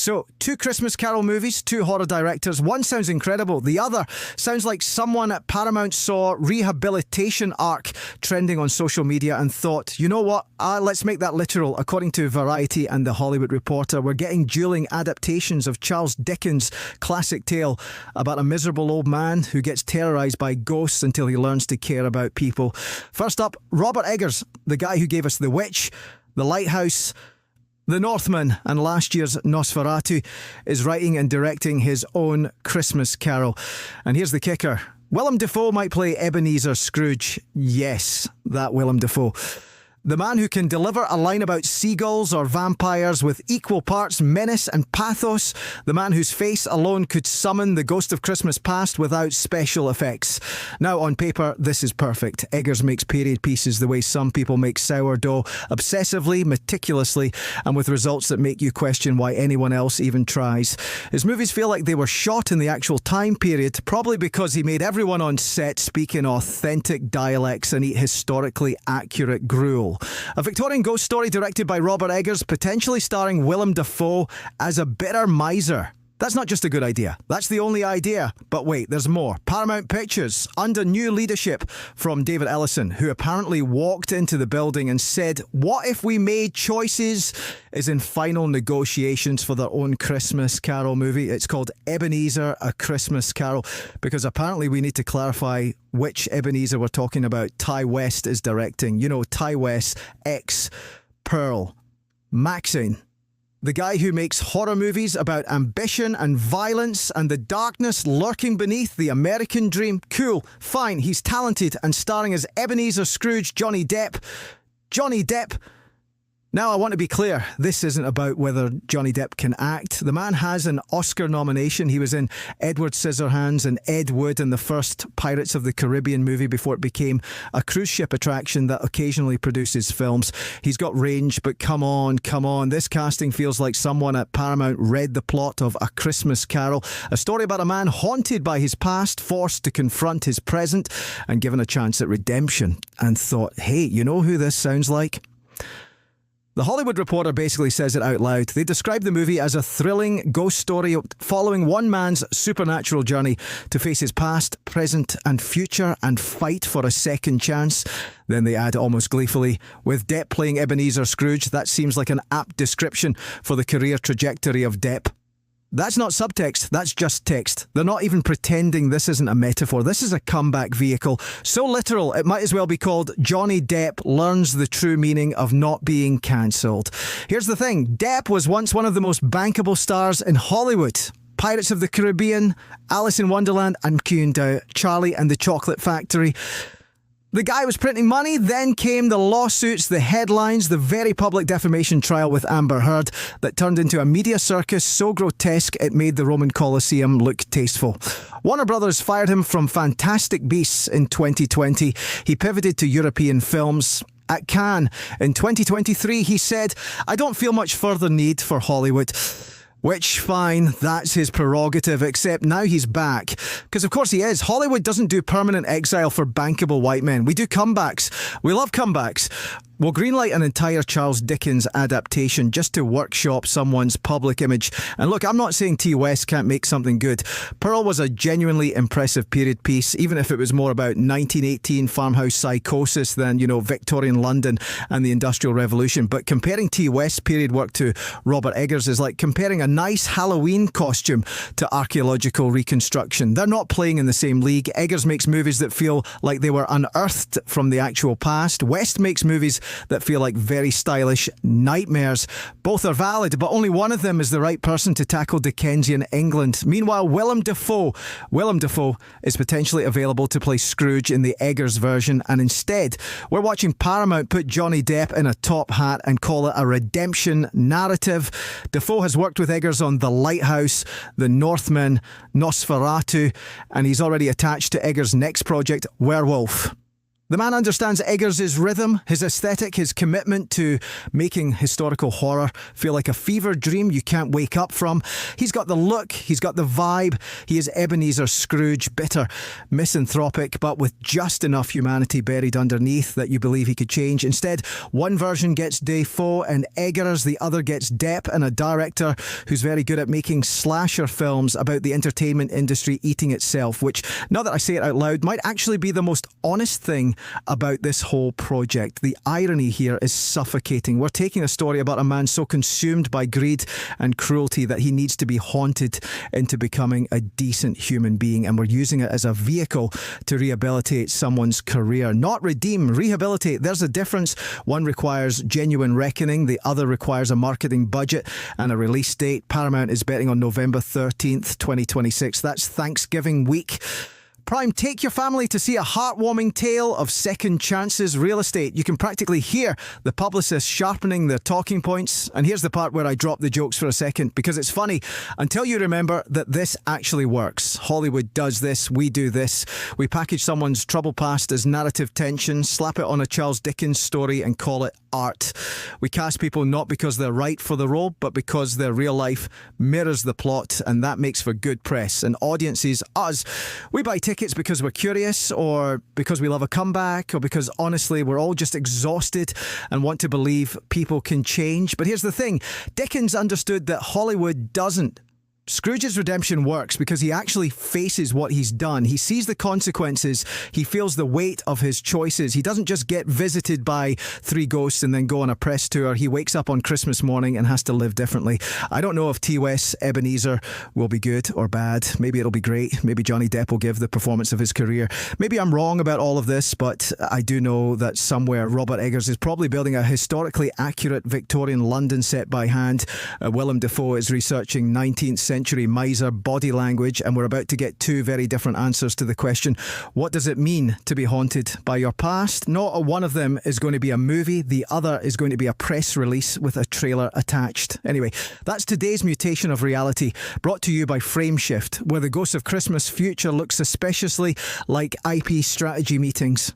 So, two Christmas Carol movies, two horror directors. One sounds incredible. The other sounds like someone at Paramount saw rehabilitation arc trending on social media and thought, you know what, let's make that literal. According to Variety and The Hollywood Reporter, we're getting dueling adaptations of Charles Dickens' classic tale about a miserable old man who gets terrorised by ghosts until he learns to care about people. First up, Robert Eggers, the guy who gave us The Witch, The Lighthouse, The Northman, and last year's Nosferatu, is writing and directing his own Christmas Carol. And here's the kicker. Willem Dafoe might play Ebenezer Scrooge. Yes, that Willem Dafoe. The man who can deliver a line about seagulls or vampires with equal parts menace and pathos. The man whose face alone could summon the ghost of Christmas past without special effects. Now, on paper, this is perfect. Eggers makes period pieces the way some people make sourdough, obsessively, meticulously, and with results that make you question why anyone else even tries. His movies feel like they were shot in the actual time period, probably because he made everyone on set speak in authentic dialects and eat historically accurate gruel. A Victorian ghost story directed by Robert Eggers, potentially starring Willem Dafoe as a bitter miser. That's not just a good idea. That's the only idea. But wait, there's more. Paramount Pictures, under new leadership from David Ellison, who apparently walked into the building and said, what if we made choices, is in final negotiations for their own Christmas Carol movie. It's called Ebenezer, A Christmas Carol, because apparently we need to clarify which Ebenezer we're talking about. Ty West is directing. You know, Ty West, ex-Pearl. Maxine. The guy who makes horror movies about ambition and violence and the darkness lurking beneath the American dream. Cool, fine, he's talented and starring as Ebenezer Scrooge, Johnny Depp. Johnny Depp. Now, I want to be clear, this isn't about whether Johnny Depp can act. The man has an Oscar nomination. He was in Edward Scissorhands and Ed Wood in the first Pirates of the Caribbean movie before it became a cruise ship attraction that occasionally produces films. He's got range, but come on. This casting feels like someone at Paramount read the plot of A Christmas Carol, a story about a man haunted by his past, forced to confront his present, and given a chance at redemption, and thought, hey, you know who this sounds like? The Hollywood Reporter basically says it out loud. They describe the movie as a thrilling ghost story following one man's supernatural journey to face his past, present and future and fight for a second chance. Then they add almost gleefully, with Depp playing Ebenezer Scrooge, that seems like an apt description for the career trajectory of Depp. That's not subtext, that's just text. They're not even pretending this isn't a metaphor. This is a comeback vehicle. So literal, it might as well be called Johnny Depp Learns the True Meaning of Not Being Cancelled. Here's the thing, Depp was once one of the most bankable stars in Hollywood. Pirates of the Caribbean, Alice in Wonderland, and Charlie and the Chocolate Factory. The guy was printing money, then came the lawsuits, the headlines, the very public defamation trial with Amber Heard that turned into a media circus so grotesque it made the Roman Colosseum look tasteful. Warner Brothers fired him from Fantastic Beasts in 2020. He pivoted to European films. At Cannes in 2023, he said, I don't feel much further need for Hollywood. Which, fine, that's his prerogative, except now he's back. Because of course he is. Hollywood doesn't do permanent exile for bankable white men. We do comebacks. We love comebacks. We'll greenlight an entire Charles Dickens adaptation just to workshop someone's public image. And look, I'm not saying T. West can't make something good. Pearl was a genuinely impressive period piece, even if it was more about 1918 farmhouse psychosis than, Victorian London and the Industrial Revolution. But comparing T. West's period work to Robert Eggers is like comparing a nice Halloween costume to archaeological reconstruction. They're not playing in the same league. Eggers makes movies that feel like they were unearthed from the actual past. West makes movies that feel like very stylish nightmares. Both are valid, but only one of them is the right person to tackle Dickensian England. Meanwhile, Willem Dafoe is potentially available to play Scrooge in the Eggers version, and instead, we're watching Paramount put Johnny Depp in a top hat and call it a redemption narrative. Dafoe has worked with Eggers on The Lighthouse, The Northman, Nosferatu, and he's already attached to Eggers' next project, Werewolf. The man understands Eggers' rhythm, his aesthetic, his commitment to making historical horror feel like a fever dream you can't wake up from. He's got the look, he's got the vibe. He is Ebenezer Scrooge, bitter, misanthropic, but with just enough humanity buried underneath that you believe he could change. Instead, one version gets Dafoe and Eggers, the other gets Depp, and a director who's very good at making slasher films about the entertainment industry eating itself, which, now that I say it out loud, might actually be the most honest thing about this whole project. The irony here is suffocating. We're taking a story about a man so consumed by greed and cruelty that he needs to be haunted into becoming a decent human being, and we're using it as a vehicle to rehabilitate someone's career. Not redeem, rehabilitate. There's a difference. One requires genuine reckoning, the other requires a marketing budget and a release date. Paramount is betting on November 13th, 2026. That's Thanksgiving week. Prime, take your family to see a heartwarming tale of second chances real estate. You can practically hear the publicists sharpening their talking points. And here's the part where I drop the jokes for a second, because it's funny until you remember that this actually works. Hollywood does this, we do this. We package someone's troubled past as narrative tension, slap it on a Charles Dickens story and call it art. We cast people not because they're right for the role, but because their real life mirrors the plot, and that makes for good press. And audiences, us, we buy tickets because we're curious, or because we love a comeback, or because honestly we're all just exhausted and want to believe people can change. But here's the thing, Dickens understood that Hollywood doesn't. Scrooge's redemption works because he actually faces what he's done. He sees the consequences. He feels the weight of his choices. He doesn't just get visited by three ghosts and then go on a press tour. He wakes up on Christmas morning and has to live differently. I don't know if T. West's Ebenezer will be good or bad. Maybe it'll be great. Maybe Johnny Depp will give the performance of his career. Maybe I'm wrong about all of this, but I do know that somewhere Robert Eggers is probably building a historically accurate Victorian London set by hand. Willem Dafoe is researching 19th century miser body language, and we're about to get two very different answers to the question, what does it mean to be haunted by your past? Not one of them is going to be a movie, the other is going to be a press release with a trailer attached. Anyway, that's today's mutation of reality, brought to you by Frameshift, where the Ghosts of Christmas future looks suspiciously like IP strategy meetings.